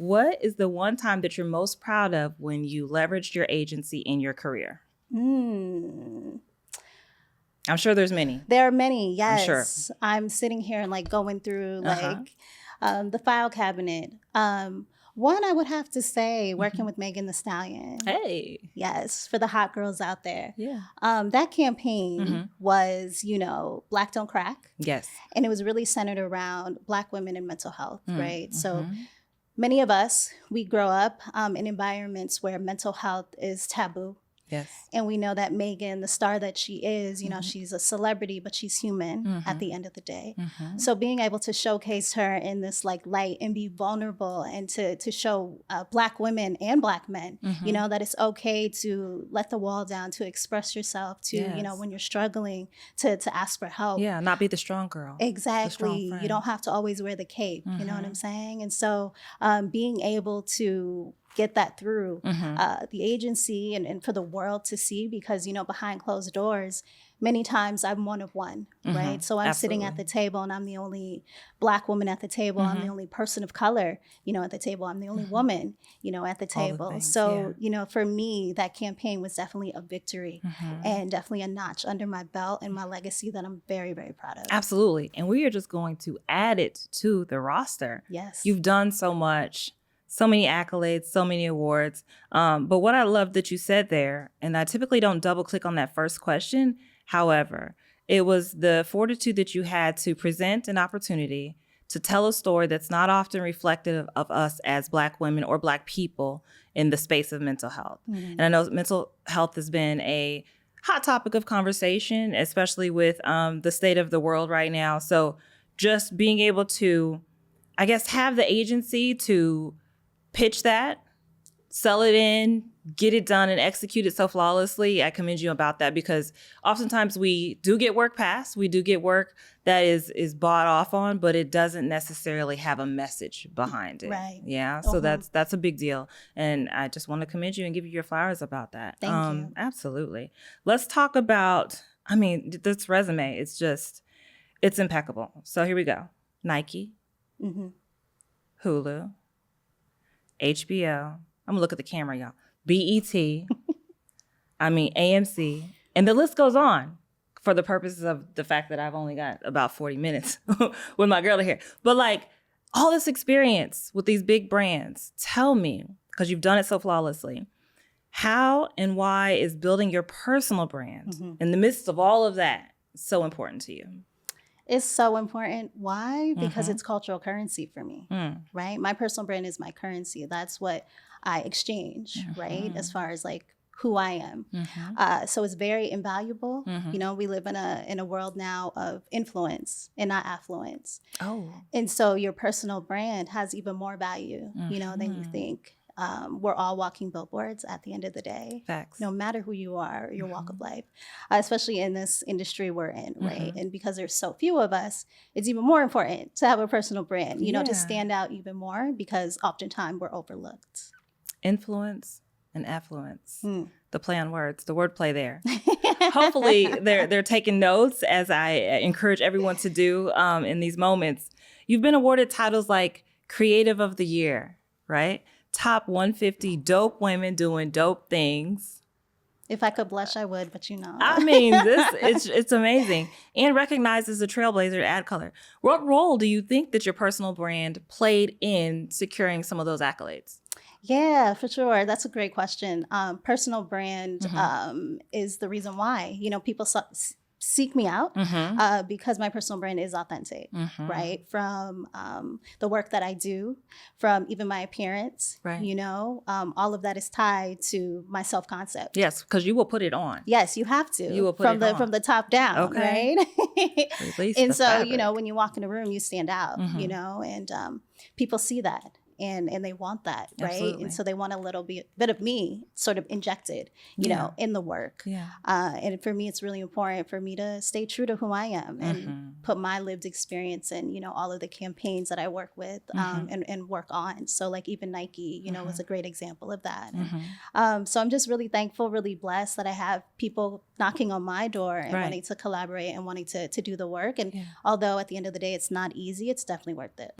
What is the one time that you're most proud of when you leveraged your agency in your career? I'm sure there's many. There are many, yes. I'm sure. I'm sitting here and like going through the file cabinet. One, I would have to say working with Megan Thee Stallion. Hey. Yes, for the hot girls out there. Yeah. That campaign was, Black Don't Crack. Yes. And it was really centered around Black women and mental health, right? So many of us, we grow up in environments where mental health is taboo. Yes. And we know that Megan, the star that she is, she's a celebrity, but she's human at the end of the day. So being able to showcase her in this like light and be vulnerable and to show Black women and Black men, that it's okay to let the wall down, to express yourself, to, when you're struggling, to ask for help. Yeah, not be the strong girl. Exactly. You don't have to always wear the cape, you know what I'm saying? And so being able to get that through the agency and for the world to see, because, behind closed doors, many times I'm one of one, right? So I'm sitting at the table and I'm the only Black woman at the table. I'm the only person of color, at the table. I'm the only woman, at the table. Things, so, for me, that campaign was definitely a victory and definitely a notch under my belt and my legacy that I'm very, very proud of. Absolutely. And we are just going to add it to the roster. Yes. You've done so much. So many accolades, so many awards. But what I love that you said there, and I typically don't double click on that first question. However, it was the fortitude that you had to present an opportunity to tell a story that's not often reflective of us as Black women or Black people in the space of mental health. And I know mental health has been a hot topic of conversation, especially with the state of the world right now. So just being able to, I guess, have the agency to pitch that, sell it in, get it done and execute it so flawlessly. I commend you about that, because oftentimes we do get work passed. We do get work that is bought off on, but it doesn't necessarily have a message behind it. Right. Yeah. So that's a big deal. And I just want to commend you and give you your flowers about that. Thank you. Absolutely. Let's talk about, this resume, it's impeccable. So here we go. Nike, Hulu, HBO. I'm gonna look at the camera, y'all. BET, AMC, and the list goes on for the purposes of the fact that I've only got about 40 minutes with my girl here. But like all this experience with these big brands, tell me, because you've done it so flawlessly, how and why is building your personal brand in the midst of all of that so important to you? It's so important. Why? Because it's cultural currency for me, right? My personal brand is my currency. That's what I exchange, right? As far as like who I am. So it's very invaluable. We live in a world now of influence and not affluence. Oh. And so your personal brand has even more value, than you think. We're all walking billboards at the end of the day. Facts. No matter who you are, your walk of life, especially in this industry we're in, right? And because there's so few of us, it's even more important to have a personal brand, to stand out even more, because oftentimes we're overlooked. Influence and affluence. The play on words, the wordplay there. Hopefully they're taking notes, as I encourage everyone to do in these moments. You've been awarded titles like Creative of the Year, right? Top 150 dope women doing dope things. If I could blush, I would, but it's amazing. And recognized as a trailblazer at Ad Color. What role do you think that your personal brand played in securing some of those accolades? Yeah, for sure. That's a great question. Personal brand is the reason why, people seek me out because my personal brand is authentic, right? From the work that I do, from even my appearance, right. All of that is tied to my self-concept. Yes, because you will put it on. Yes, you have to. You will put it on. From the top down, right? And so, fabric. when you walk in a room, you stand out, and people see that. And they want that, right? Absolutely. And so they want a little bit of me sort of injected, in the work. Yeah. And for me, it's really important for me to stay true to who I am and put my lived experience in, all of the campaigns that I work with and work on. So like even Nike, was a great example of that. And, so I'm just really thankful, really blessed that I have people knocking on my door and wanting to collaborate and wanting to do the work. And although at the end of the day, it's not easy, it's definitely worth it.